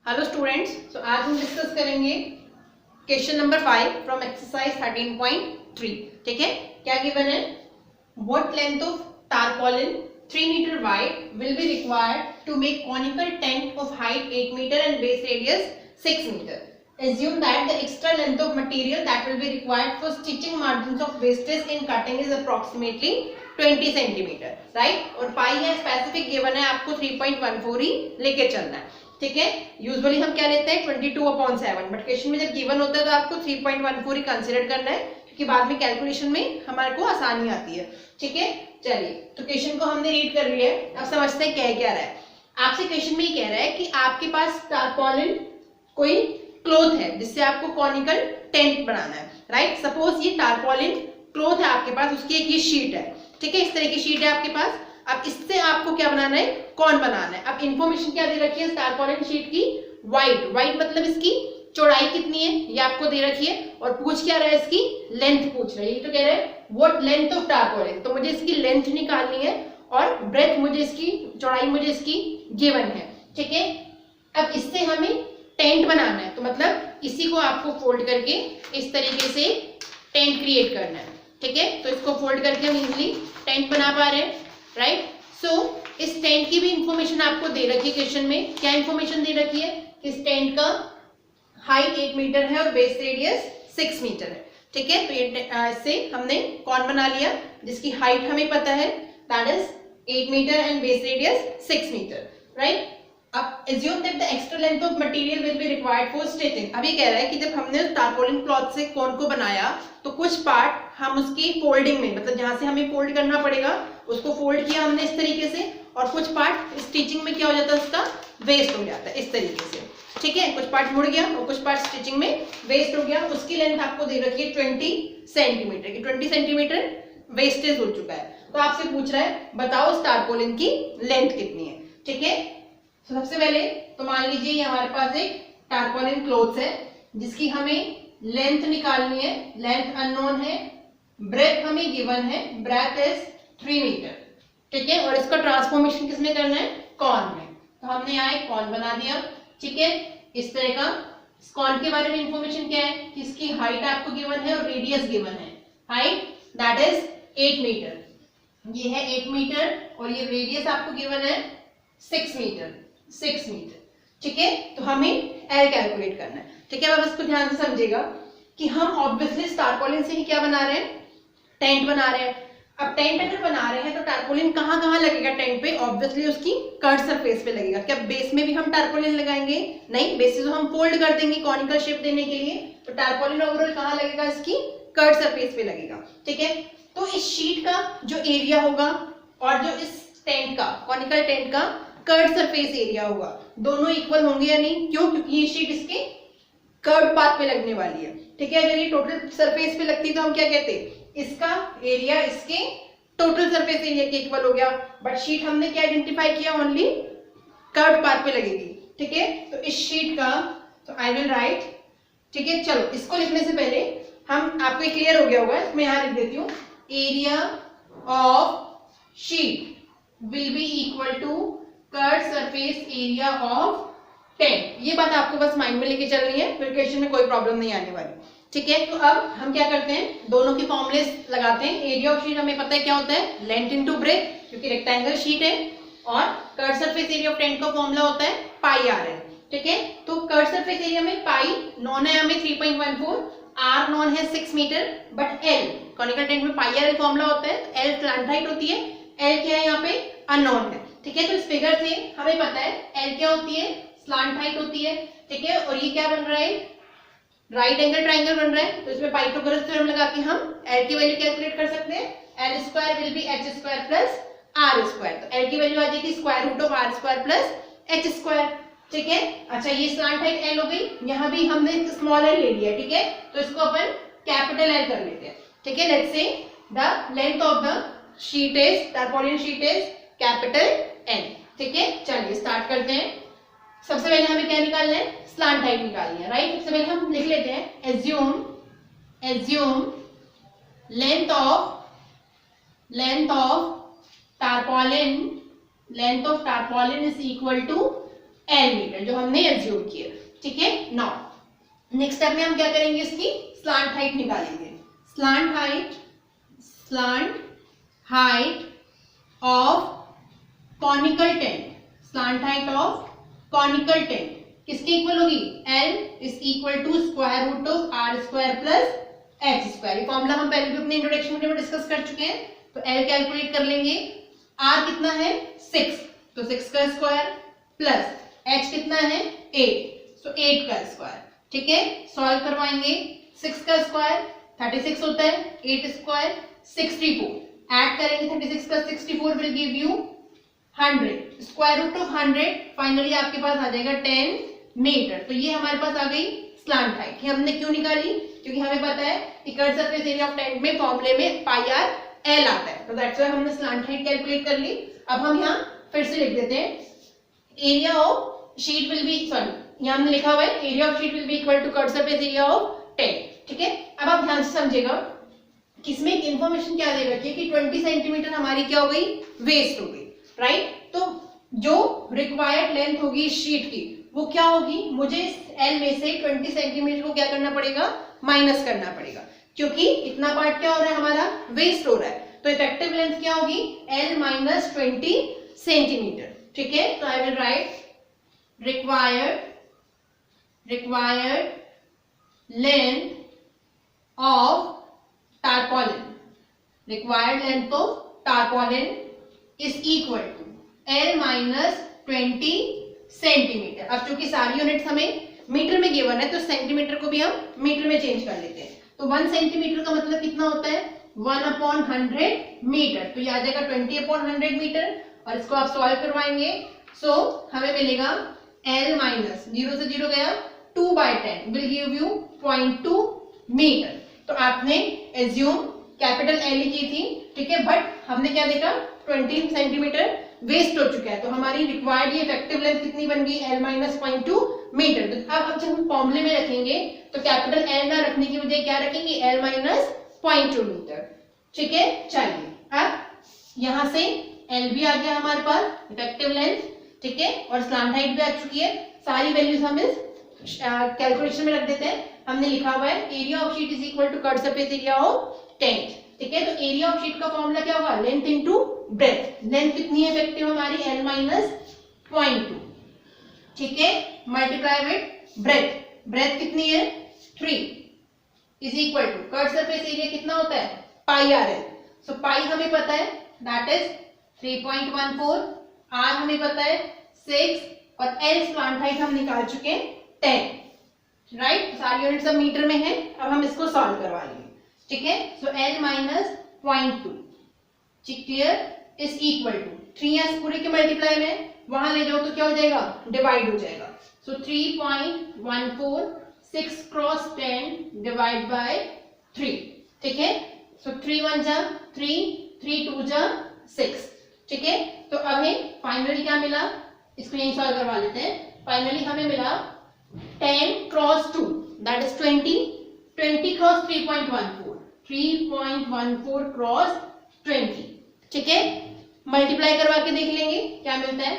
Hello students, तो आज हम डिस्कस करेंगे क्वेश्चन नंबर 5 फ्रॉम एक्सरसाइज 13.3। ठीक है, क्या गिवन है? What length of tarpaulin 3 metre wide will be required to make conical tent of height 8 metre and base radius 6 metre. Assume that the extra length of material that will be required for stitching margins of wastage in cutting is approximately 20 centimeter, right? और पाई है, specific given है, आपको 3.14 ही लेके चलना है. ठीक है, usually हम क्या लेते हैं 22/7, बट क्वेश्चन में जब गिवन होता है तो आपको 3.14 ही कंसिडर करना है, क्योंकि बाद में कैलकुलेशन में हमारे को आसानी आती है. ठीक है, चलिए तो क्वेश्चन को हमने रीड कर लिया है, अब समझते हैं क्या रहा है. आपसे क्वेश्चन में ये कह रहा है कि आपके पास टारपॉलिन कोई क्लॉथ है जिससे आपको कॉनिकल टेंट बनाना है, राइट? सपोज ये टारपॉलिन क्लॉथ है आपके पास, उसकी एक ये शीट है. ठीक है, इस तरह की शीट है आपके पास. अब इससे आपको क्या बनाना है? कॉन बनाना है. अब इन्फॉर्मेशन क्या दे रखी है टारपॉलिन शीट की? वाइड मतलब इसकी चौड़ाई कितनी है ये आपको दे रखी है, और पूछ क्या रहा है? इसकी लेंथ पूछ रहा है. ये तो कह रहा है व्हाट लेंथ ऑफ टारपॉलिन, तो मुझे इसकी लेंथ निकालनी है और ब्रेथ मुझे इसकी, चौड़ाई मुझे इसकी गिवन है. ठीक है, अब इससे हमें टेंट बनाना है, तो मतलब इसी को आपको फोल्ड करके इस तरीके से टेंट क्रिएट करना है. ठीक है, तो इसको फोल्ड करके हम इजीली टेंट बना पा रहे हैं, राइट? सो इस टेंट की भी इंफॉर्मेशन आपको दे रखी है क्वेश्चन में. क्या इंफॉर्मेशन दे रखी है? इस टेंट का हाइट 8 मीटर है और बेस रेडियस 6 मीटर है. ठीक है, तो ये इससे हमने कौन बना लिया जिसकी हाइट हमें पता है, that is 8 metre and base radius 6 metre, right? अब assume that the extra length of material will be required for stitching. अब ये कह रहा है कि जब हमने टारपॉलिन क्लॉथ से कोन को बनाया तो कुछ पार्ट हम उसकी फोल्डिंग में, मतलब जहां से हमें फोल्ड करना पड़ेगा उसको फोल्ड किया हमने इस तरीके से, और कुछ पार्ट स्टिचिंग में क्या हो जाता है, उसका वेस्ट हो जाता है इस तरीके से. ठीक है, कुछ पार्ट मुड़ गया और कुछ पार्ट स्टिचिंग में वेस्ट हो गया. उसकी लेंथ आपको दे रखी है 20 सेंटीमीटर की. 20 सेंटीमीटर वेस्टेज हो चुका है, तो आपसे पूछ रहा है बताओ इस टारपॉलिन की लेंथ कितनी है. ठीक है, तो सबसे पहले तो मान लीजिए ये हमारे पास एक टारपॉलिन क्लॉथ है जिसकी हमें लेंथ निकालनी है. लेंथ अननोन है, ब्रेथ हमें गिवन है, ब्रेथ इज 3 मीटर. ठीक है, और इसका ट्रांसफॉर्मेशन किसमें करना है? कॉन में. तो हमने यहाँ एक कॉन बना दिया. ठीक है, इस तरह का. इस कॉन के बारे में इंफॉर्मेशन क्या है कि इसकी हाइट आपको गिवन है और रेडियस गिवन है. हाइट दैट इज 8 मीटर, ये है 8 मीटर, और ये रेडियस आपको गिवन है 6 मीटर. ठीक है, तो हमें एल कैलकुलेट करना है. ठीक है, अब इसको ध्यान से समझिएगा कि हम ऑब्वियसली टारपॉलिन से ही क्या बना रहे हैं? टेंट बना रहे हैं. अब टेंट अगर बना रहे हैं तो टारपॉलिन कहाँ लगेगा टेंट पे? ऑब्वियसली उसकी कर्ड सरफेस पे लगेगा. क्या बेस में भी हम टारपॉलिन लगाएंगे? नहीं, बेस से तो हम फोल्ड कर देंगे कॉनिकल शेप देने के लिए. तो टारपॉलिन ओवरऑल कहाँ लगेगा? इसकी कर्ड सरफेस पे लगेगा. ठीक है, तो इस शीट का जो एरिया होगा और जो इस टेंट का, कॉनिकल टेंट का कर्ड सरफेस एरिया होगा, दोनों इक्वल होंगे या नहीं? क्यों? क्योंकि ये शीट इसके कर्ड पाथ पे लगने वाली है. ठीक है, अगर ये टोटल सरफेस पे लगती तो हम क्या कहते? इसका एरिया इसके टोटल सरफेस एरिया के इक्वल हो गया. बट शीट हमने क्या आइडेंटिफाई किया? ओनली कर्ड पाथ पे लगेगी. ठीक है, तो इस शीट का, तो आई विल राइट. ठीक है, चलो इसको लिखने से पहले हम, आपको क्लियर हो गया होगा, मैं यहाँ लिख देती हूँ, area of sheet will be equal to curved surface area of tent. ये बात आपको बस माइंड में लेके चलनी है, फिर क्वेश्चन में कोई प्रॉब्लम नहीं आने वाली. ठीक है, तो अब हम क्या करते हैं, दोनों की फॉर्मूले लगाते हैं. एरिया ऑफ शीट हमें पता है क्या होता है, लेंथ इनटू ब्रेथ, क्योंकि रेक्टेंगल शीट है, और curd surface area of tent का फॉर्मूला होता है पाई आर एल. ठीक है, तो कर्ड सरफेस एरिया में पाई नॉन है हमें 3.14, आर नॉन है 6 metre, but l, conical tent में पाई आर एल फॉर्मूला होता है. एल स्लैंट हाइट होती है, एल क्या है यहाँ पे? अननोन है. ठीक है, तो इस फिगर से हमें पता है एल क्या होती है? स्लांट हाइट होती है. ठीक है, और ये क्या बन रहा है? राइट एंगल ट्राइंगल बन रहा है. तो इसमें पाइथागोरस थ्योरम लगा के हम एल की वैल्यू कैलकुलेट कर सकते हैं. L square will be h square plus r square. तो एल की वैल्यू आ जाएगी square root of r square plus h square. ठीक है, अच्छा ये स्लांट हाइट एल हो गई. यहाँ भी हमने स्मॉल एल ले लिया. ठीक है, तो इसको अपन कैपिटल एल कर लेते हैं. ठीक है, let's say the length of the sheet is, tarpaulin sheet is capital L. ठीक है, चलिए स्टार्ट करते हैं. सबसे पहले हमें क्या निकालना है? स्लांट हाइट निकालनी है, राइट? सबसे पहले हम लिख लेते हैं, assume length of tarpaulin is equal to L metre जो हमने एज्यूम किया, ठीक है। नाउ नेक्स्ट स्टेप में हम क्या करेंगे, इसकी स्लांट हाइट निकालेंगे। Slant height of conical tent, slant height of conical tent किसके इक्वल होगी, L is equal to square root of r square plus h square. ये फॉर्मूला हम पहले भी अपने इंट्रोडक्शन वीडियो में डिस्कस कर चुके हैं। तो L कैलकुलेट कर लेंगे, R कितना है 6, तो 6 का स्क्वायर प्लस H कितना है 8, तो 8 का स्क्वायर, ठीक है। सॉल्व करवाएंगे, 6 का स्क्वायर 36 होता है, 8 स्क्वायर 64, ऐड करेंगे 36 plus 64 will give you 100, square root of 100, finally आपके पास आ जाएगा 10 मीटर। तो ये हमारे पास आ गई स्लांट हाइट। ये हमने क्यों निकाली, क्योंकि हमें पता है कि curve surface area of tent में फॉर्मूले में पाई आर एल आता है, तो दैट्स व्हाई हमने स्लांट हाइट कैलकुलेट कर ली। अब हम यहाँ फिर से लिख देते हैं, area of sheet will be, sorry यहाँ हमने लिखा हुआ है area of sheet will be equal to curve surface area of tent, ठीक है। अब आप ध्यान से समझिएगा कि इसमें एक इंफॉर्मेशन क्या दे रखी है कि 20 सेंटीमीटर हमारी क्या हो गई, वेस्ट हो गई, राइट। तो जो रिक्वायर्ड लेंथ होगी शीट की वो क्या होगी, मुझे इस L में से 20 सेंटीमीटर को क्या करना पड़ेगा, माइनस करना पड़ेगा, क्योंकि इतना पार्ट क्या हो रहा है हमारा, वेस्ट हो रहा है। तो इफेक्टिव लेंथ क्या होगी, L माइनस 20 सेंटीमीटर, ठीक है। तो आई will right required length of tarpaulin, required length of tarpaulin is equal to L minus 20 centimetre. अब चूंकि सारी यूनिट्स हमें मीटर में गिवन है तो सेंटीमीटर को भी हम मीटर में चेंज कर लेते हैं। तो 1 सेंटीमीटर का मतलब कितना होता है, 1/100 मीटर, तो ये आ जाएगा 20/100 मीटर। और इसको आप सॉल्व करवाएंगे, सो हमें मिलेगा L माइनस 0 से 0 गया 2/10 विल गिव यू 0.2 मीटर। तो आपने एज्यूम कैपिटल L ही की थी, ठीक है, बट हमने क्या देखा 20 सेंटीमीटर वेस्ट हो चुका है, तो हमारी रिक्वायर्ड ये इफेक्टिव लेंथ कितनी बन गई, L माइनस 0.2 मीटर। तो अब जब हम फॉर्मूले में रखेंगे तो कैपिटल L ना रखने की बजाय क्या रखेंगे, L माइनस 0.2 मीटर, ठीक है। चलिए अब यहाँ से L भी आ गया हमारे पास इफेक्टिव लेंथ, ठीक है, और स्लांट हाइट भी आ चुकी है। सारी वैल्यूज हम इस कैलकुलेशन में रख देते हैं। हमने लिखा हुआ है area of sheet is equal to curve surface area of tent, ठीक है। तो एरिया ऑफ शीट का फॉर्मूला क्या होगा, लेंथ इनटू ब्रेथ। लेंथ कितनी है इफेक्टिव हमारी, L माइनस 0.2, ठीक है, मल्टीप्लाई विद ब्रेथ। ब्रेथ कितनी है 3 is equal to curve surface area कितना होता है, पाई आर एल। सो पाई हमें पता है दैट इज 3.14, आर हमें पता है 6 और L स्लांट हाइट हम निकाल चुके हैं 10, राइट। सारी यूनिट्स अब मीटर में है। अब हम इसको सॉल्व करवा लेंगे, ठीक है। So L minus 0.2, clear, is equal to 3s पूरे के मल्टीप्लाई में वहां ले जाओ तो क्या हो जाएगा, डिवाइड हो जाएगा। सो 3.14 6 क्रॉस 10 डिवाइड बाय 3, ठीक है। सो 3 1 जा 3, 3 2 जा 6, ठीक है। तो हमें फाइनली क्या मिला, इसको यहीं सॉल्व करवा लेते हैं। फाइनली हमें मिला 10 cross 2 that is 20, 20 cross 3.14, 3.14 cross 20, ठीक है। मल्टीप्लाई करवा के देख लेंगे क्या मिलता है,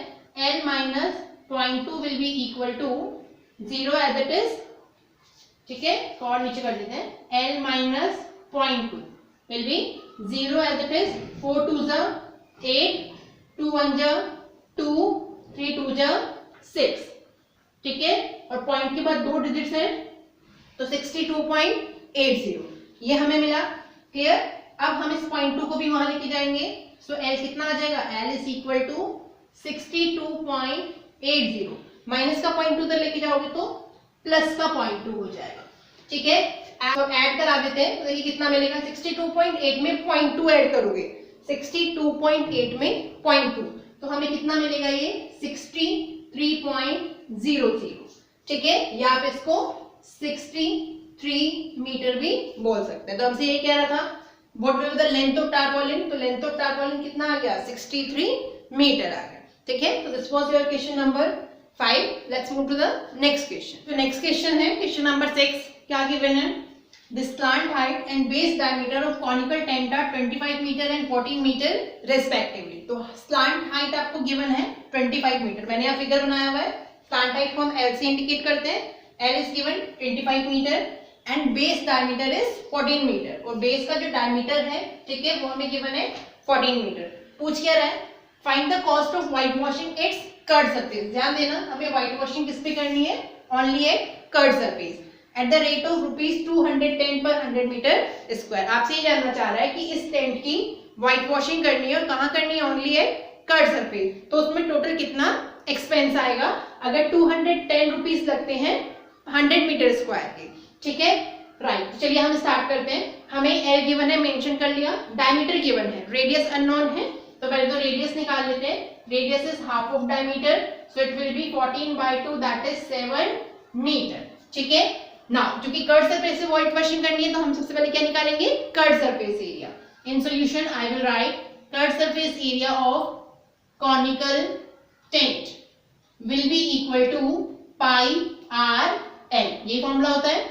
L minus 0.2 will be equal to 0 as it is, ठीक है। तो और नीचे कर देते हैं, L minus 0.2 will be 0 as it is, 4 2 जा 8, 2 1 जा 2, 3 2 जा 6, ठीक है। और पॉइंट के बाद 2 डिजिट्स हैं तो 62.80 ये हमें मिला, क्लियर। अब हम इस 0.2 को भी वहां लेके जाएंगे, सो L कितना आ जाएगा, L is equal to 62.80, minus का 0.2 उधर लेके जाओगे तो प्लस का 0.2 हो जाएगा, ठीक है। तो ऐड करा देते हैं, तो देखिए कितना मिलेगा, 62.8 में 0.2 ऐड करोगे, 62.8 में 0.2 तो हमें कितना मिलेगा, ये 63.00, ठीक है। या आप इसको 63 मीटर भी बोल सकते हैं। तो हमसे ये कह रहा था what will be the length of tarpaulin, तो लेंथ ऑफ टारपॉलिन कितना आ गया, 63 मीटर आ गया, ठीक है। तो this was your question number 5। Let's move to the next question. तो नेक्स्ट क्वेश्चन है क्वेश्चन नंबर 6। क्या गिवन है, the slant height and base diameter of conical tent are 25 metre and 14 metre respectively. तो slant height आपको given है 25 metre, मैंने यहाँ figure बनाया हुआ है स्लैंट हाइट को हम L से इंडिकेट करते हैं. L is given 25 metre and base diameter is 14 metre. और बेस का जो डायमीटर है, ठीक है, वो हमें गिवन है 14 मीटर. पूछ क्या रहा है? Find the cost of white washing its curved surface. ध्यान देना, हमें व्हाइट वॉशिंग किस पे करनी है? Only at curved surface at the rate of ₹210 पर 100 मीटर स्क्वायर. आपसे ये जानना चाह रहा है कि इस टेंट की व्हाइट वॉशिंग करनी है और कहाँ करनी है? Only at curved surface. तो उसमें टोटल कितना एक्सपेंस आएगा? अगर 210 रुपीज लगते हैं 100 मीटर स्क्वायर के, ठीक है, राइट. चलिए हम स्टार्ट करते हैं. हमें L गिवन है, मेंशन कर लिया. डायमीटर गिवन है, रेडियस अननोन है, तो पहले तो रेडियस निकाल लेते हैं. Radius is half of diameter, so it will be 14/2, that is 7 metre. ठीक है. नाउ क्योंकि कर्ड सरफेस से व्हाइट वॉशिंग करनी है, तो हम सबसे पहले क्या निकालेंगे? Curved surface area. In solution I will write curved surface area of conical tent will be equal to pi r l. ये फॉर्मूला होता है.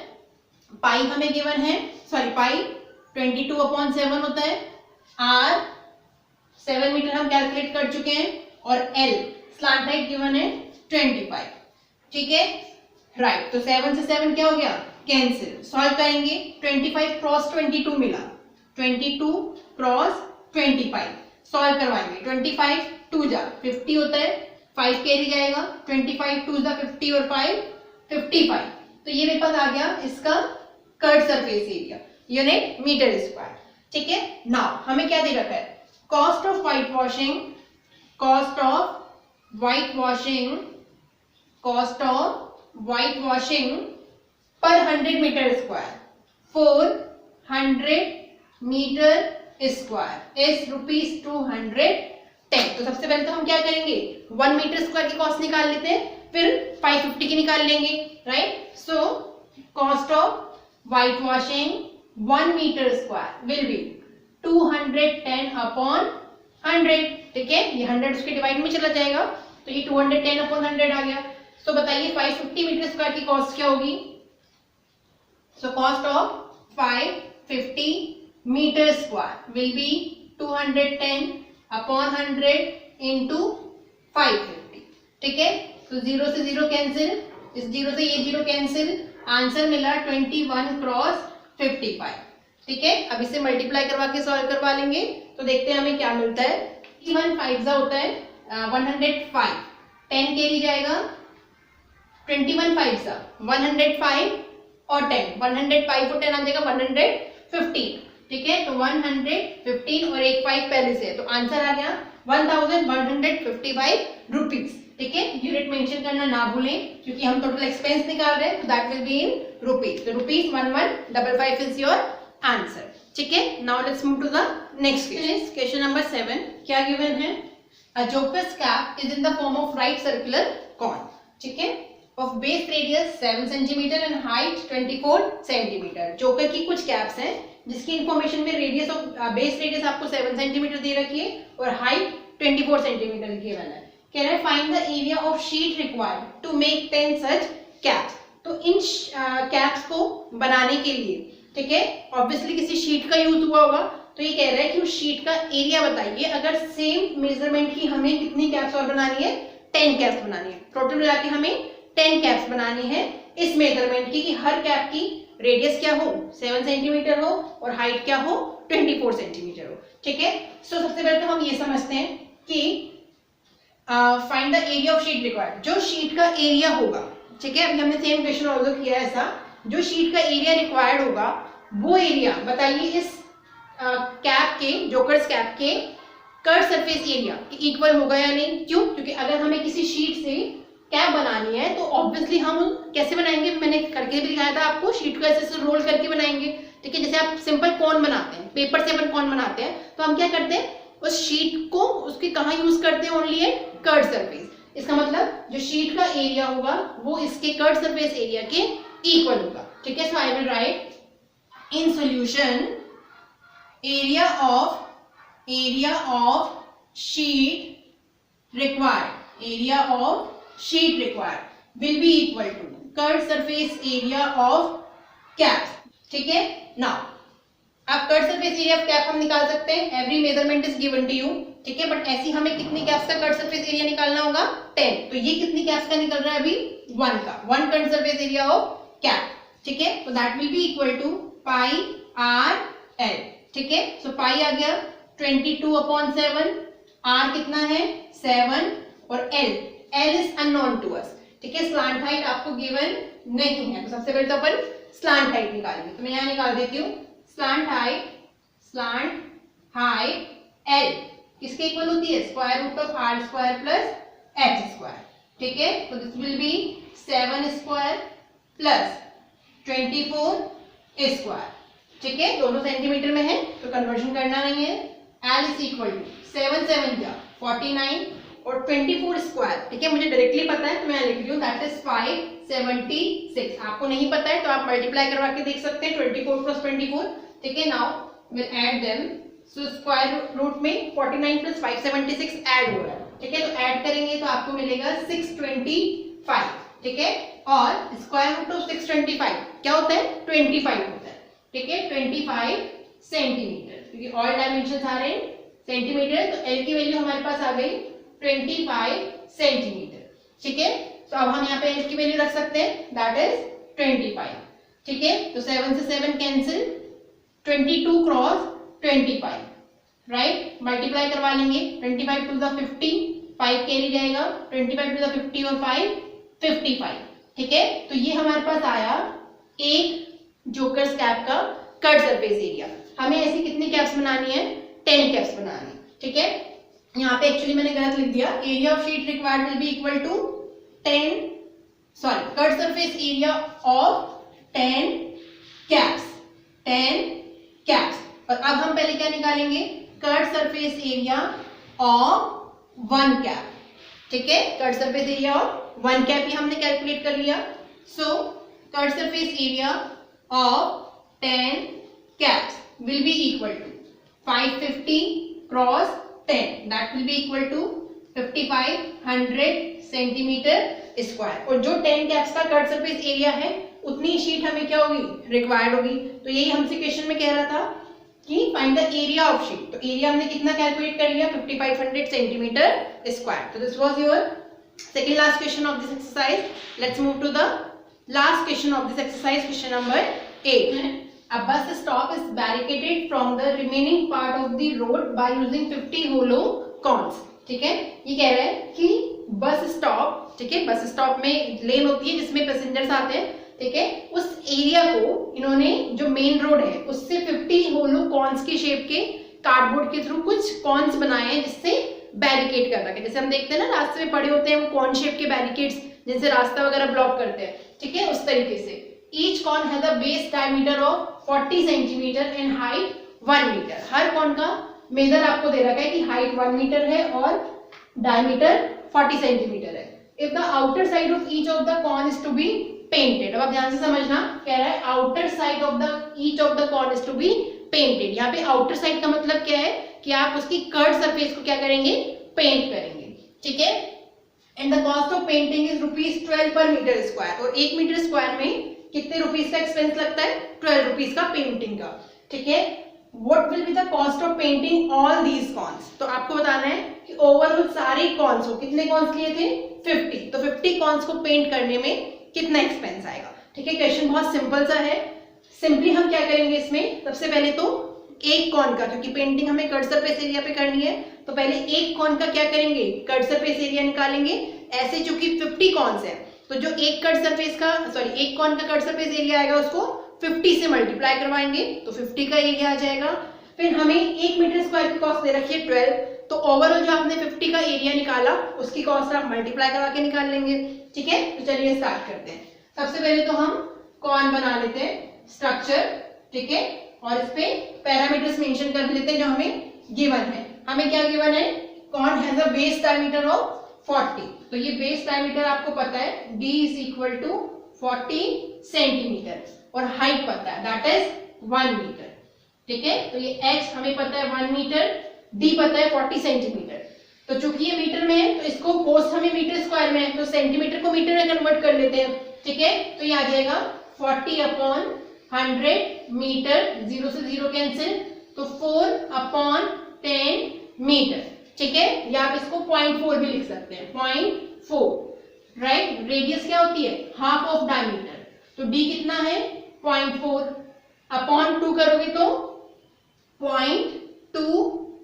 पाई हमें गिवन है, सॉरी पाई 22/7 होता है. r 7 मीटर हम कैलकुलेट कर चुके हैं और l स्लैंट हाइट गिवन है 25. ठीक है, राइट. तो 7 से 7 क्या हो गया? कैंसिल. सॉल्व करेंगे. 25 क्रॉस 22 मिला, 22 क्रॉस 25 सॉल्व करवाएंगे. 25 2 जा 50 होता है, 5 कैरी जाएगा. 25 2 जा 50 और 5 55. तो ये मेरे पास आ गया इसका curved surface area unit metre square. ठीक है. नाउ हमें क्या दे रखा है? Cost of white washing, cost of white washing, cost of white washing पर 100 metre square 400 metre square is ₹210. तो सबसे पहले तो हम क्या करेंगे? 1 मीटर स्क्वायर की कॉस्ट निकाल लेते हैं, फिर 550 की निकाल लेंगे, right. So cost of white washing 1 metre square will be 210/100. ठीक है, ये 100 उसके डिवाइड में चला जाएगा, तो ये 210/100 आ गया. तो बताइए 550 मीटर स्क्वायर की कॉस्ट क्या होगी? सो cost of 550 meter square will be 210/100 into 550. ठीक है. तो 0 से 0 कैंसिल, इस 0 से ये 0 कैंसिल. आंसर मिला 21 क्रॉस 55. ठीक है. अब इसे मल्टीप्लाई करवा के सॉल्व करवा लेंगे, तो देखते हैं हमें क्या मिलता है. 1 5 होता है 105, 10 कैरी जाएगा. 21 5 105 और 10, 105 और 10 आ जाएगा 115. ठीक है. तो 115 और एक 5 पहले से, तो आंसर आ गया 1155 रुपीज. ठीक है. यूनिट मेंशन करना ना भूलें, क्योंकि हम टोटल एक्सपेंस निकाल रहे हैं, तो that will be in rupees. तो ₹1155 इज योर आंसर. ठीक है. Now let's move to the next question. Question number 7 क्या गिवन है? A joker's cap is in the form of right circular cone. ठीक है. Of base radius 7 centimetre and height 24 centimetre. Joker की कुछ caps हैं जिसकी इंफॉर्मेशन में radius of base radius आपको 7 सेंटीमीटर दे रखी है और हाइट 24 सेंटीमीटर गिवन है. कह रहा है find the area of sheet required to make 10 such caps. तो इन कैप्स को बनाने के लिए, ठीक है, ऑब्वियसली किसी शीट का यूज हुआ होगा, तो ये कह रहा है कि उस शीट का एरिया बताइए. अगर सेम मेजरमेंट की हमें कितनी कैप्स और बनानी है? 10 कैप्स बनानी है. टोटल मिला के हमें 10 कैप्स बनानी है इस मेजरमेंट की, कि हर कैप की रेडियस क्या हो? 7 सेंटीमीटर हो और हाइट क्या हो? 24 सेंटीमीटर हो. ठीक है. सो सबसे पहले तो हम ये समझते हैं कि find the area of sheet required. जो शीट का एरिया होगा, ठीक है, अभी हमने सेम क्वेश्चन ऑल्सो किया है ऐसा. जो शीट का एरिया रिक्वायर्ड होगा वो एरिया बताइए इस कैप के, जोकर्स कैप के कर्व सरफेस एरिया के इक्वल होगा या नहीं. क्यों? क्योंकि अगर हमें किसी शीट से कैप बनानी है तो ऑब्वियसली हम कैसे बनाएंगे? मैंने करके भी दिखाया था आपको. शीट को ऐसे रोल करके बनाएंगे. ठीक है. जैसे आप सिंपल कॉर्न बनाते हैं, पेपर से अपन कॉर्न बनाते हैं, तो हम क्या करते हैं? उस शीट को उसके कहाँ यूज करते हैं? Only at curve surface. इसका मतलब जो शीट का एरिया होगा वो इसके कर्व सरफेस एरिया के इक्वल होगा. ठीक है. So I will write in solution area of sheet required, area of sheet required will be equal to curved surface area of caps. ठीक है. Now अब curved surface area of cap हम निकाल सकते हैं, every measurement is given to you, ठीक है, but ऐसी हमें कितनी कैप्स का कट सरफेस एरिया निकालना होगा 10, तो ये कितनी कैप्स का निकल रहा है अभी 1 का, 1 curved surface area of cap, ठीक है, तो that will be equal to pi r l, ठीक है, सो पाई आ गया 22/7, आर कितना है 7 और l is unknown to us, ठीक है, स्लांट हाइट आपको गिवन नहीं है, तो सबसे पहले तो अपन स्लांट हाइट निकालेंगे, तो मैं यहाँ निकाल देती हूँ स्लांट हाइट एल किसके इक्वल होती है square root of r square plus h square, ठीक है, तो this will be 7 square plus 24 square, ठीक है, दोनों सेंटीमीटर में है तो कन्वर्जन करना नहीं है, एल इज इक्वल टू 7 7 क्या 49 और 24 स्क्वायर, ठीक है, मुझे डायरेक्टली पता है तो मैं लिख रही हूँ दैट इज 576, आपको नहीं पता है तो आप मल्टीप्लाई करवा के देख सकते हैं 24 + 24, ठीक है, now will add them, so square root में 49 + 576 ऐड हो रहा है, ठीक है, तो ऐड करेंगे तो आपको मिलेगा 625, ठीक है, और स्क्वायर रूट ऑफ 625 क्या होता है 25 होता है, ठीक है, 25 सेंटीमीटर, क्योंकि ऑल डायमेंशंस आ रहे हैं सेंटीमीटर, तो एल की वैल्यू हमारे पास आ गई 25 सेंटीमीटर, ठीक है, तो अब हम यहाँ पे एल की वैल्यू रख सकते हैं दैट इज 25, ठीक है, तो 7 से 7 कैंसिल, 22 क्रॉस 25, राइट, मल्टीप्लाई करवा लेंगे, 25 टू द 50, 5 कैरी जाएगा, 25 टू द 50 और 5 55, ठीक है, तो ये हमारे पास आया एक जोकर्स कैप का कट सरफेस एरिया, हमें ऐसी कितनी कैप्स बनानी है 10 कैप्स बनानी, ठीक है, यहाँ पे एक्चुअली मैंने गलत लिख दिया, area of sheet required will be equal to 10 curved surface area of 10 caps, और अब हम पहले क्या निकालेंगे curved surface area of 1 cap, ठीक है, curved surface area of 1 cap ही हमने कैलकुलेट कर लिया, so curved surface area of 10 caps will be equal to 550 cross 10, that will be equal to 5500 centimetre square, और जो 10 कैप्स का कट सरफेस एरिया है उतनी शीट हमें क्या होगी रिक्वायर्ड होगी, तो यही हमसे क्वेश्चन में कह रहा था कि find the area of sheet, तो एरिया हमने कितना कैलकुलेट कर लिया 5500 सेंटीमीटर स्क्वायर, तो this was your second last question of this exercise, let's move to the last question of this exercise, question number 8, A bus stop is barricaded from the remaining part of the road by using 50 hollow cones, ठीक है, ये कह रहा है कि bus stop, ठीक है, bus stop में लेन होती है जिसमें पैसेंजर्स आते हैं, ठीक है, उस एरिया को इन्होंने जो मेन रोड है उससे 50 होलो कॉन्स की शेप के कार्डबोर्ड के थ्रू कुछ कॉन्स बनाए हैं जिससे बैरिकेड कर रखा है, जैसे हम देखते हैं ना रास्ते में पड़े होते हैं वो कॉन शेप के बैरिकेड्स जिनसे रास्ता वगैरह ब्लॉक करते हैं, ठीक है, उस तरीके से each cone has a base diameter of 40 centimeter and height 1 meter, हर कॉन का मेजर आपको दे रखा है कि हाइट 1 मीटर है और डायमीटर 40 सेंटीमीटर है, if the outer side of each of the cone is to be painted, अब आप ध्यान से समझना, कह रहा है outer side of the each of the cone is to be painted, यहाँ पे outer side का मतलब क्या है कि आप उसकी कर्व सरफेस को क्या करेंगे पेंट करेंगे, ठीक है, and the cost of painting is ₹12 per meter square, और 1 मीटर स्क्वायर में कितने रुपीस का एक्सपेंस लगता है 12 रुपीस का पेंटिंग का, ठीक है, what will be the cost of painting all these cons, तो आपको बताना है कि ओवरऑल सारे कॉन्स को कितने कॉन्स लिए थे 50, तो 50 कॉन्स को पेंट करने में कितना एक्सपेंस आएगा, ठीक है, क्वेश्चन बहुत सिंपल सा है, सिंपली हम क्या करेंगे इसमें, सबसे पहले तो एक कॉन का, क्योंकि पेंटिंग हमें कट सरफेस एरिया पे करनी है तो पहले एक कॉन का क्या करेंगे कट सरफेस एरिया निकालेंगे, ऐसे चूंकि 50 कॉन्स है तो जो एक कट सरफेस का एक कॉन का कट सरफेस एरिया आएगा उसको 50 से मल्टीप्लाई करवाएंगे तो 50 का एरिया आ जाएगा, फिर हमें 1 मीटर स्क्वायर की कॉस्ट दे रखी है 12, तो ओवरऑल जो आपने 50 का एरिया निकाला उसकी कॉस्ट आप मल्टीप्लाई करवा के निकाल लेंगे, ठीक है, तो चलिए स्टार्ट करते हैं, सबसे पहले तो हम कॉन बना लेते हैं स्ट्रक्चर, ठीक है, और इस पे पैरामीटर्स मेंशन कर लेते हैं जो हमें गिवन है, हमें क्या गिवन है cone has a base diameter of 40, तो ये बेस डायमीटर आपको पता है d is equal to 40 centimetre और हाइट पता है दैट इज 1 मीटर, ठीक है, तो ये h हमें पता है 1 मीटर, d पता है 40 सेंटीमीटर, तो चूंकि ये मीटर में है तो इसको कोस हमें मीटर स्क्वायर में है तो सेंटीमीटर को मीटर में कन्वर्ट कर लेते हैं, ठीक है, तो ये आ जाएगा 40/100, 100 मीटर, 0 से 0 कैंसिल, तो 4/10 मीटर, ठीक है। या आप इसको 0.4 भी लिख सकते हैं, 0.4, राइट। रेडियस क्या होती है, हाफ ऑफ डायमीटर, तो d कितना है 0.4, अपॉन 2 करोगे तो 0.2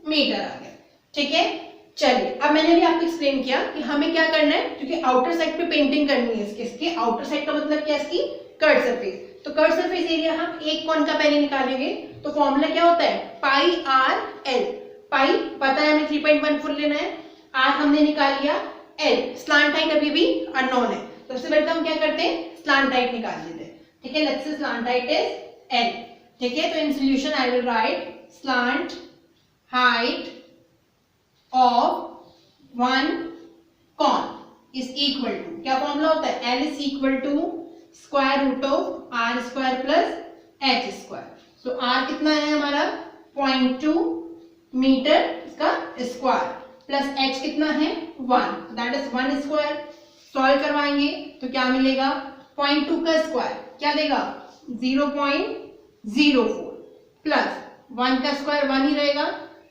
मीटर आ गया, ठीक है। चलिए अब मैंने भी आपको एक्सप्लेन किया कि हमें क्या करना है, क्योंकि आउटर साइड पे पेंटिंग करनी है इसके आउटर साइड का मतलब क्या है, इसकी कर्व सरफेस। तो कर्व सरफेस एरिया हम एक कोण का पहले निकालेंगे, तो फॉर्मूला क्या होता है, पाई आर एल। पाई पता है हमें 3.14 लेना है, आर हमने निकाल लिया, एल स्लांट हाइट अभी भी अननोन है, तो सबसे पहले हम क्या करते हैं, स्लांट हाइट निकाल लेते हैं, ठीक है। लेट्स से स्लांट हाइट इज एल, ठीक है। तो in solution I will write slant height of one cone is equal to, क्या फॉर्मूला होता है, l is equal to square root of r square plus h square. So r कितना है हमारा 0.2 metre इसका स्क्वायर, प्लस एच कितना है 1, that is 1 square. Solve करवाएंगे तो क्या मिलेगा, 0.2 का स्क्वायर क्या देगा 0.04, प्लस 1 का स्क्वायर 1 ही रहेगा,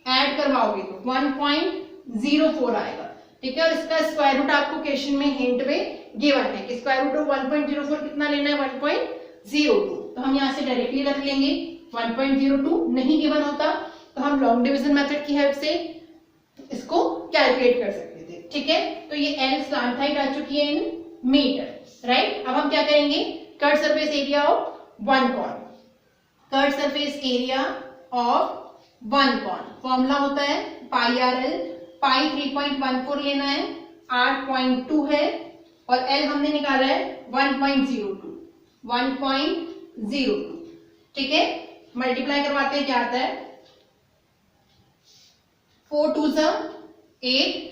ऐड करवाओगे तो 1.04 आएगा, ठीक है। और इसका स्क्वायर रूट आपको क्वेश्चन में हिंट में गिवन है कि स्क्वायर रूट ऑफ 1.04 कितना लेना है 1.02, तो हम यहाँ से डायरेक्टली रख लेंगे 1.02। नहीं गिवन होता तो हम लॉन्ग डिवीजन मेथड की हेल्प से इसको कैलकुलेट कर सकते थे, ठीक है। तो ये एल स्लांट हाइट आ चुकी है इन मीटर, राइट। अब हम क्या करेंगे, curve surface area of one cone, curve surface area of one cone formula होता है पाई आर एल, पाई 3.14 लेना है, आर 0.2 है, और एल हमने निकाला है 1.02, 1.02, ठीक है। मल्टीप्लाई करवाते हैं, क्या आता है 4 2 जा 8,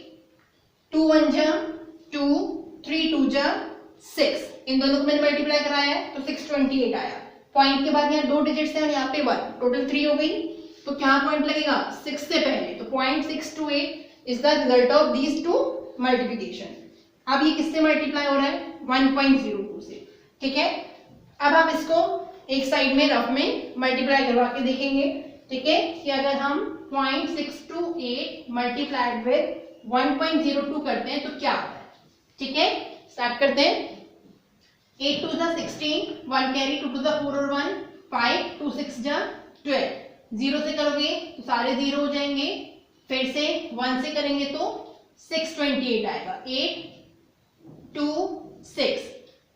2 1 जा 2, 3 2 जा 6, इन दोनों को मैंने मल्टीप्लाई कराया है तो 628 आया। पॉइंट के बाद यहाँ 2 डिजिट्स हैं और यहाँ पे 1, टोटल 3 हो गई, तो क्या पॉइंट लगेगा 6 से पहले, तो 0.628 is the result of these two multiplication. अब ये किससे मल्टीप्लाई हो रहा है 1.02 से, ठीक है। अब आप इसको एक साइड में रफ में मल्टीप्लाई करवा के देखेंगे, ठीक है, कि अगर हम 0.628 मल्टीप्लाइड विद 1.02 करते हैं तो क्या आता है, ठीक है। स्टार्ट करते हैं, 8 2 जा 16, 1 कैरी, 2 2 जा 4 और 1 5, 2 6 जा 12, 0 से करोगे तो सारे 0 हो जाएंगे, फिर से 1 से करेंगे तो 628 आएगा, 8 2 6,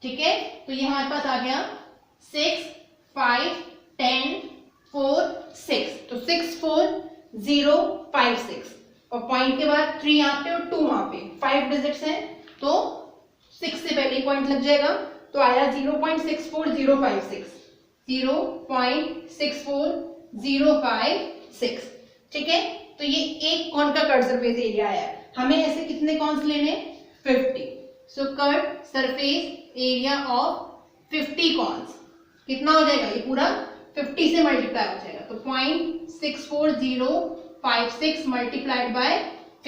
ठीक है। तो ये हमारे पास आ गया 6 5 10 4 6, तो 6 4 0 5 6, और पॉइंट के बाद 3 यहाँ पे और 2 वहां पे, 5 डिजिट्स हैं तो 6 से पहले पॉइंट लग जाएगा, तो आया 0.64056, 0.64056, ठीक है। तो ये एक कोण का कर्व सरफेस एरिया है, हमें ऐसे कितने कॉन्स लेने 50, so curve surface area of 50 cones कितना हो जाएगा, ये पूरा 50 से मल्टीप्लाई हो जाएगा, तो 0.64056 मल्टीप्लाइड बाय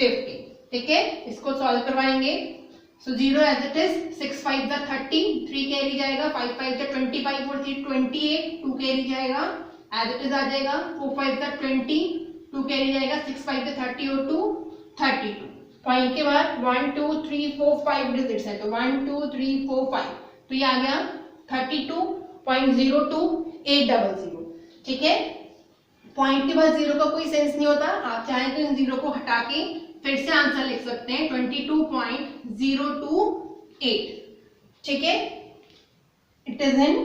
50, ठीक है। इसको सॉल्व करवाएंगे, सो 0 एज इट इज, 6 5 जा 30, 3 कैरी जाएगा, 5 5 जा 25 और 3 28, 2 कैरी जाएगा, एज इट इज आ जाएगा, 4 5 जा 20, 2 कैरी जाएगा, 6 5 जा 30 और 2 32, पॉइंट के बाद 1 2 3 4 5 डिजिट्स है, तो 1 2 3 4 5, तो ये आ गया 32.02800, ठीक है। पॉइंट के बाद 0 का कोई सेंस नहीं होता, आप चाहें तो इन 0 को हटा के फिर से आंसर लिख सकते हैं 22.028, ठीक है। It is in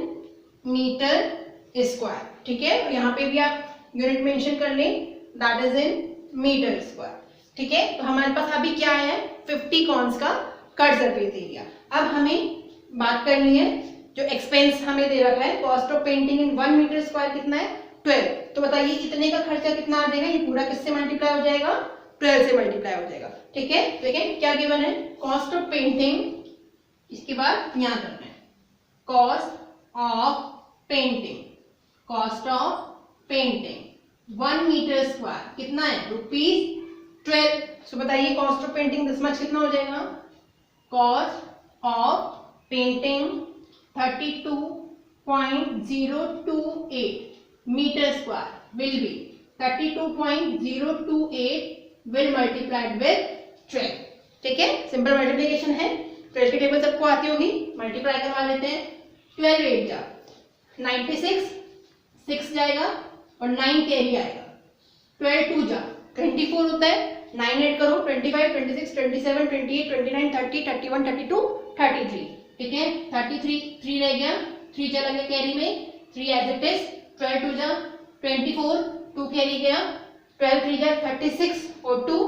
metre square, ठीक है। यहाँ पे भी आप यूनिट मेंशन कर लें, that is in metre square, ठीक है। तो हमारे पास अभी क्या है 50 कॉन्स का कर्व सरफेस एरिया। अब हमें बात करनी है जो एक्सपेंस हमें दे रखा है, cost of painting in 1 metre square कितना है 12, तो बताइए इतने का खर्चा कितना आ जाएगा, ये पूरा किससे मल्टीप्लाई हो जाएगा 12 से मल्टीप्लाई हो जाएगा, ठीक है। देखिए क्या गिवन है, कॉस्ट ऑफ पेंटिंग, इसके बाद यहाँ करना है cost of painting, cost of painting 1 metre square कितना है ₹12, सो बताइए cost of painting this much कितना हो जाएगा, cost of painting 32 32.028 metre square will be 32.028 will multiplied with 12। ठीक है, सिंपल मल्टीप्लिकेशन है, 12 की टेबल सबको आती होगी, मल्टीप्लाई करवा लेते हैं। 12 8 जा 96, 6 जाएगा और 9 कैरी आएगा। 12 2 जा 24 होता है, 9 ऐड करो 25 26 27 28 29 30 31 32 33। ठीक है, 33 3 रह गया, 3 चला गया कैरी में, 3 एज इट इज। 12 2 जा 24, 2 कैरी गया, 12 3 जा 36 और 2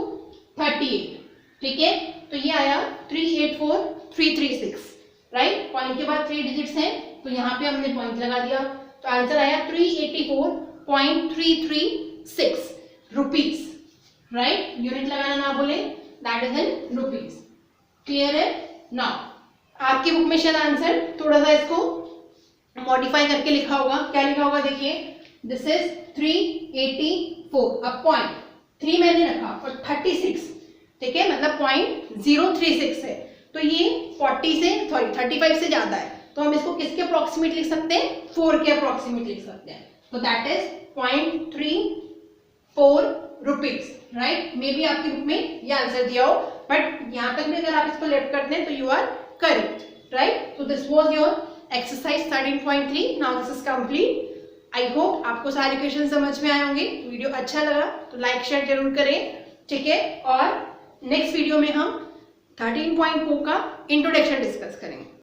38। ठीक है, तो ये आया 384336। राइट, पॉइंट के बाद 3 डिजिट्स हैं तो यहाँ पे हमने पॉइंट लगा दिया, तो आंसर आया 384.336 रुपीज। राइट, यूनिट लगाना ना बोले, that is in rupees. Clear है? नाउ आपकी बुक में शायद आंसर थोड़ा सा इसको मॉडिफाई करके लिखा होगा। क्या लिखा होगा देखिए, दिस इज 384, अब पॉइंट 3 मैंने रखा और 36, ठीक है, मतलब 0.036 है, तो ये 35 से ज्यादा है, तो हम इसको किसके अप्रोक्सीमेट लिख सकते हैं? 4 के अप्रोक्सीमेट लिख सकते हैं, तो that is 0.34 rupees. Right, may be आपकी बुक में ये आंसर दिया हो, बट यहाँ तक भी अगर आप इसको लेफ्ट करते हैं तो you are correct. Right, so this was your exercise 13.3. now this is complete. I hope आपको सारे क्वेश्चन समझ में आए होंगे। वीडियो अच्छा लगा तो लाइक शेयर जरूर करें, ठीक है, और नेक्स्ट वीडियो में हम 13.4 का इंट्रोडक्शन डिस्कस करेंगे।